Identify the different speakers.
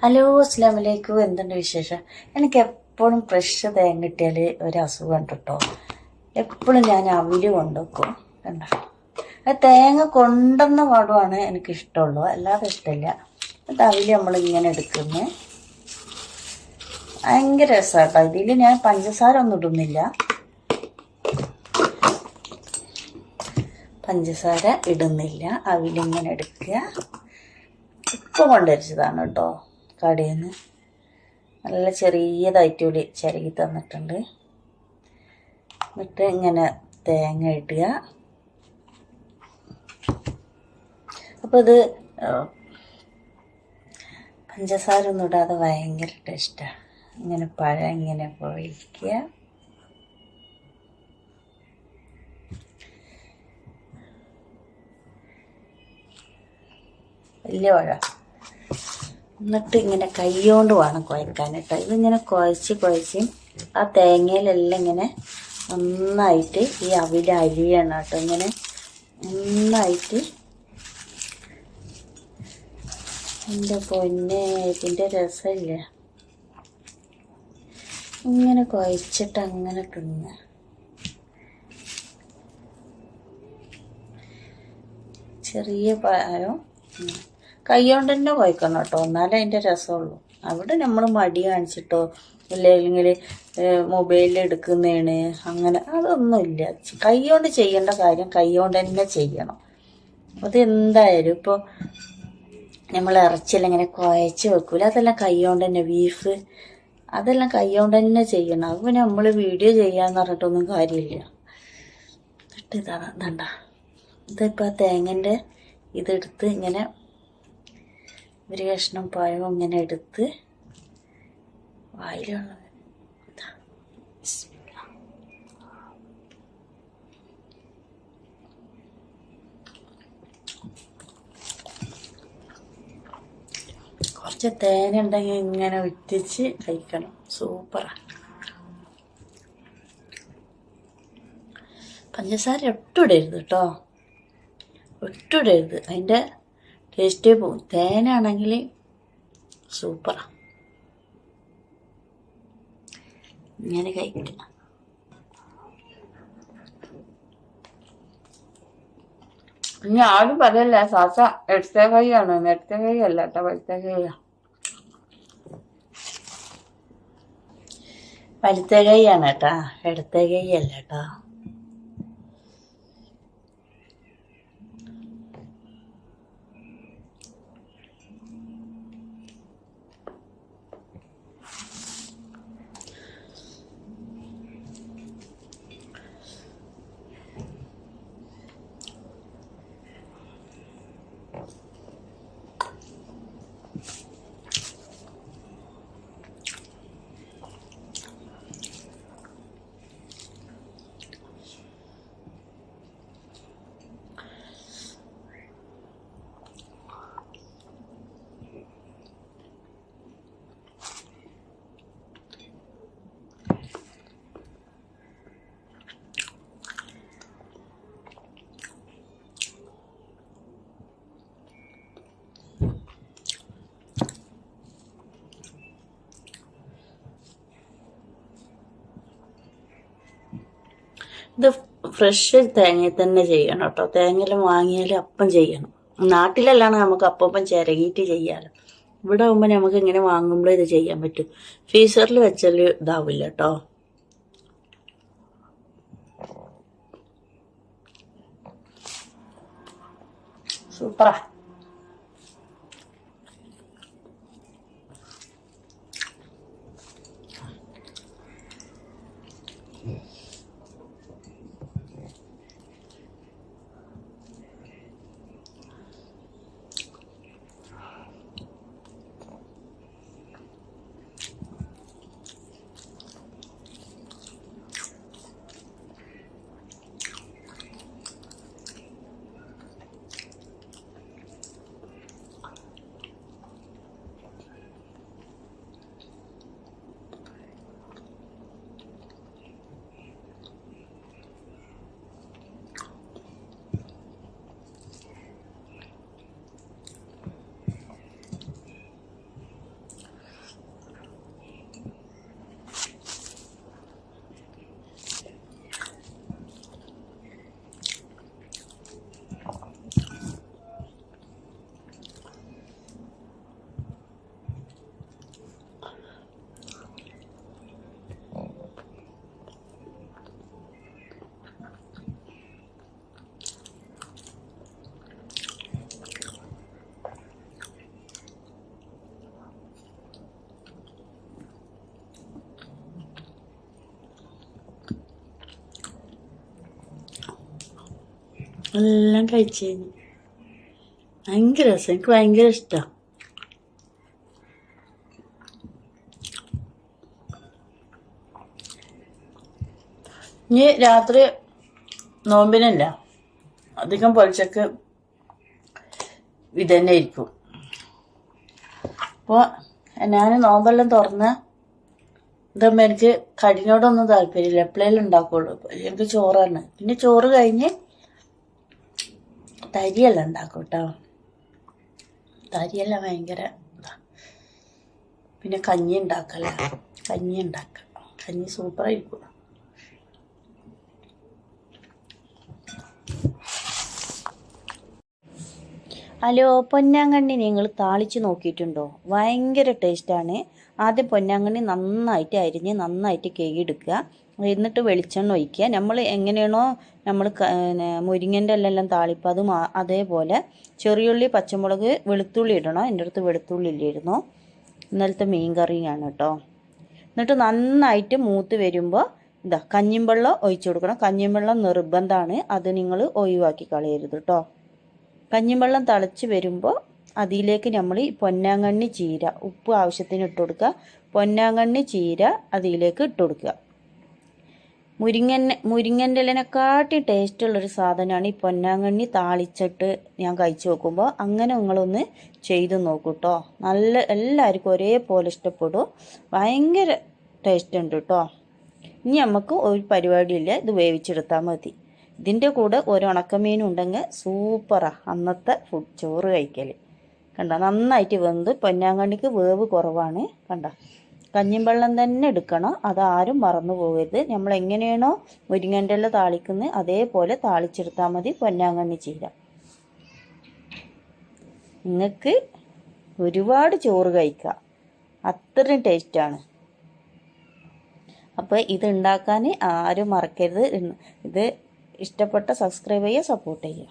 Speaker 1: Hello, അസ്സലാമു അലൈക്കും. എന്തുണ്ട് വിശേഷം? എനിക്ക് എപ്പോഴും ഫ്രഷ് തേങ്ങ കിട്ടിയാൽ ഒരു അസുഖം ഉണ്ട് കേട്ടോ. എപ്പോഴും ഞാൻ അവില് കൊണ്ടുവെക്കും. കണ്ട, തേങ്ങ കൊണ്ടുവന്ന പാടുമാണ് എനിക്കിഷ്ടമുള്ളൂ, അല്ലാതെ ഇഷ്ടമില്ല. എന്നിട്ട് അവില് നമ്മളിങ്ങനെ എടുക്കുന്നത് ഭയങ്കര രസമാട്ടോ. ഇതിൽ ഞാൻ പഞ്ചസാര ഒന്നും ഇടുന്നില്ല, പഞ്ചസാര ഇടുന്നില്ല. അവിലിങ്ങനെ എടുക്കുക. ഇപ്പം കൊണ്ടുവരിച്ചതാണ് കേട്ടോ കടയിൽ നിന്ന്. നല്ല ചെറിയതായിട്ട് ഒരു ചിരകി തന്നിട്ടുണ്ട്. എന്നിട്ട് ഇങ്ങനെ തേങ്ങ ഇടുക. അപ്പോൾ ഇത് പഞ്ചസാര ഒന്നും ഇടാതെ ഭയങ്കര ടേസ്റ്റാണ്. ഇങ്ങനെ പഴം ഇങ്ങനെ പൊഴിക്കുക. വലിയ പഴം. എന്നിട്ട് ഇങ്ങനെ കൈകൊണ്ട് വേണം കുഴക്കാൻ കേട്ടോ. ഇതിങ്ങനെ കുഴച്ച് ആ തേങ്ങയിലെല്ലാം ഇങ്ങനെ നന്നായിട്ട് ഈ അവിൽ അരിയണം കേട്ടോ. ഇങ്ങനെ നന്നായിട്ട്. എൻ്റെ പൊന്നെ, ഇതിൻ്റെ രസമില്ല. ഇങ്ങനെ കുഴച്ചിട്ട് അങ്ങനെ തിന്ന. ചെറിയ പഴം കൈ കൊണ്ട് തന്നെ കുഴക്കണം കേട്ടോ, എന്നാലേ അതിൻ്റെ രസമുള്ളൂ. അവിടെ നമ്മൾ മടി കാണിച്ചിട്ടോ അല്ലെങ്കിൽ മൊബൈലിൽ എടുക്കുന്നതാണ് അങ്ങനെ അതൊന്നുമില്ല. കൈ കൊണ്ട് ചെയ്യേണ്ട കാര്യം കൈ കൊണ്ട് തന്നെ ചെയ്യണം. അത് എന്തായാലും ഇപ്പോൾ നമ്മൾ ഇറച്ചിയെല്ലാം ഇങ്ങനെ കുഴച്ച് വെക്കൂല, അതെല്ലാം കൈ കൊണ്ട് തന്നെ. ബീഫ് അതെല്ലാം കൈ കൊണ്ട് തന്നെ ചെയ്യണം. അപ്പോൾ നമ്മൾ വീഡിയോ ചെയ്യാന്ന് പറഞ്ഞിട്ടൊന്നും കാര്യമില്ല. എന്നിട്ട് ഇതണ്ട, ഇതിപ്പോൾ തേങ്ങൻ്റെ ഇതെടുത്ത് ഇങ്ങനെ ഒരു കഷ്ണം പഴം ഇങ്ങനെ എടുത്ത് വായിലുള്ള കുറച്ച് തേന ഉണ്ടെങ്കിൽ ഇങ്ങനെ വിറ്റിച്ച് കഴിക്കണം. സൂപ്പറാണ്. പഞ്ചസാര ഒട്ടും ഇടരുത് കേട്ടോ, ഒട്ടും ഇടരുത്. അതിൻ്റെ ടേസ്റ്റേ പോകും. തേനാണെങ്കിൽ സൂപ്പറാണ്. ഇങ്ങനെ കഴിക്കണം. ഇനി ആരും പറയല്ല സാസ എടുത്ത കൈയാണ്, എടുത്ത കൈ അല്ല കേട്ടോ, വലുത്ത കൈയാണ്. വലുത്ത കൈയാണ് കേട്ടാ, എടുത്ത കൈ അല്ല കേട്ടോ. ഇത് ഫ്രഷ് തേങ്ങ തന്നെ ചെയ്യണം കേട്ടോ. തേങ്ങയെല്ലാം വാങ്ങിയാലും അപ്പം ചെയ്യണം. നാട്ടിലെല്ലാം നമുക്ക് അപ്പം ചിരകിയിട്ട് ചെയ്യാമല്ലോ. ഇവിടെ ആകുമ്പോൾ നമുക്ക് ഇങ്ങനെ വാങ്ങുമ്പോഴേ ഇത് ചെയ്യാൻ പറ്റും. ഫ്രീസറിൽ വെച്ചാൽ ഇതാവില്ല കേട്ടോ. സൂപ്പറാ. എല്ലാം കഴിച്ചു കഴിഞ്ഞു. ഭയങ്കര രസം, എനിക്ക് ഭയങ്കര ഇഷ്ടമാണ്. ഇനി രാത്രി നോമ്പിനല്ല, അധികം പൊളിച്ചക്ക് ഇതന്നെ ഇരിക്കും. അപ്പോൾ ഞാൻ നോമ്പെല്ലാം തുറന്ന് ഇതാകുമ്പോൾ എനിക്ക് കടിനോടൊന്നും താല്പര്യമില്ല, എപ്പോഴേലും ഉണ്ടാക്കുള്ളൂ. എനിക്ക് ചോറാണ്. പിന്നെ ചോറ് കഴിഞ്ഞ് തരിയെല്ലാം ഉണ്ടാക്കും കേട്ടോ. തരിയെല്ലാം ഭയങ്കര ഇതാ. പിന്നെ കഞ്ഞി ഉണ്ടാക്കല, കഞ്ഞി സൂപ്പറായിരിക്കും. ഹലോ, പൊന്നാങ്കണ്ണി നിങ്ങൾ താളിച്ച് നോക്കിയിട്ടുണ്ടോ? ഭയങ്കര ടേസ്റ്റാണ്. ആദ്യം പൊന്നാങ്കണ്ണി നന്നായിട്ട് അരിഞ്ഞ് നന്നായിട്ട് കഴുകിയെടുക്കുക. എന്നിട്ട് വെളിച്ചെണ്ണ ഒഴിക്കുക. നമ്മൾ എങ്ങനെയാണോ നമ്മൾ മുരിങ്ങൻ്റെ എല്ലാം താളിപ്പോൾ അതേപോലെ ചെറിയുള്ളി, പച്ചമുളക്, വെളുത്തുള്ളി ഇടണം. എൻ്റെ അടുത്ത് വെളുത്തുള്ളി ഇല്ലായിരുന്നു. ഇന്നലത്തെ മീൻ കറിയാണ് കേട്ടോ. എന്നിട്ട് നന്നായിട്ട് മൂത്ത് വരുമ്പോൾ കഞ്ഞിവെള്ളം ഒഴിച്ചു കൊടുക്കണം. കഞ്ഞിവെള്ളം നിർബന്ധമാണ്, അത് നിങ്ങൾ ഒഴിവാക്കി കളയരുത് കേട്ടോ. കഞ്ഞിവെള്ളം തിളച്ച് വരുമ്പോൾ അതിലേക്ക് നമ്മൾ ഈ പൊന്നാങ്കണ്ണി ചീര, ഉപ്പ് ആവശ്യത്തിന് ഇട്ട് കൊടുക്കുക. പൊന്നാങ്കണ്ണി ചീര അതിലേക്ക് ഇട്ട് കൊടുക്കുക. മുരിങ്ങൻ്റെ ഇലനെക്കാട്ടി ടേസ്റ്റുള്ളൊരു സാധനമാണ് ഈ പൊന്നാങ്കണ്ണി താളിച്ചിട്ട് ഞാൻ കഴിച്ചു നോക്കുമ്പോൾ. അങ്ങനെ നിങ്ങളൊന്ന് ചെയ്ത് നോക്കൂ കേട്ടോ. എല്ലാവർക്കും ഒരേപോലെ ഇഷ്ടപ്പെടും. ഭയങ്കര ടേസ്റ്റ് ഉണ്ട് കേട്ടോ. ഇനി നമുക്ക് ഒരു പരിപാടിയില്ല, ഇത് വേവിച്ചെടുത്താൽ മതി. ഇതിൻ്റെ കൂടെ ഒരു ഉണക്കമീനും ഉണ്ടെങ്കിൽ സൂപ്പറാണ് അന്നത്തെ ചോറ് കഴിക്കൽ. കണ്ട, നന്നായിട്ട് വെന്ത്. പൊന്നാങ്കണ്ണിക്ക് വേവ് കുറവാണ്. കണ്ട, കഞ്ഞിവെള്ളം തന്നെ എടുക്കണം, അതാരും മറന്നു പോകരുത്. നമ്മൾ എങ്ങനെയാണോ മുരിങ്ങൻ്റെ ഇല താളിക്കുന്നത് അതേപോലെ താളിച്ചെടുത്താൽ മതി പൊന്നാങ്കണ്ണി ചീര. നിങ്ങൾക്ക് ഒരുപാട് ചോറ് കഴിക്കാം, അത്രയും ടേസ്റ്റാണ്. അപ്പോൾ ഇത് ഉണ്ടാക്കാൻ ആരും മറക്കരുത്. ഇത് ഇഷ്ടപ്പെട്ട സബ്സ്ക്രൈബ് ചെയ്യുക, സപ്പോർട്ട് ചെയ്യുക.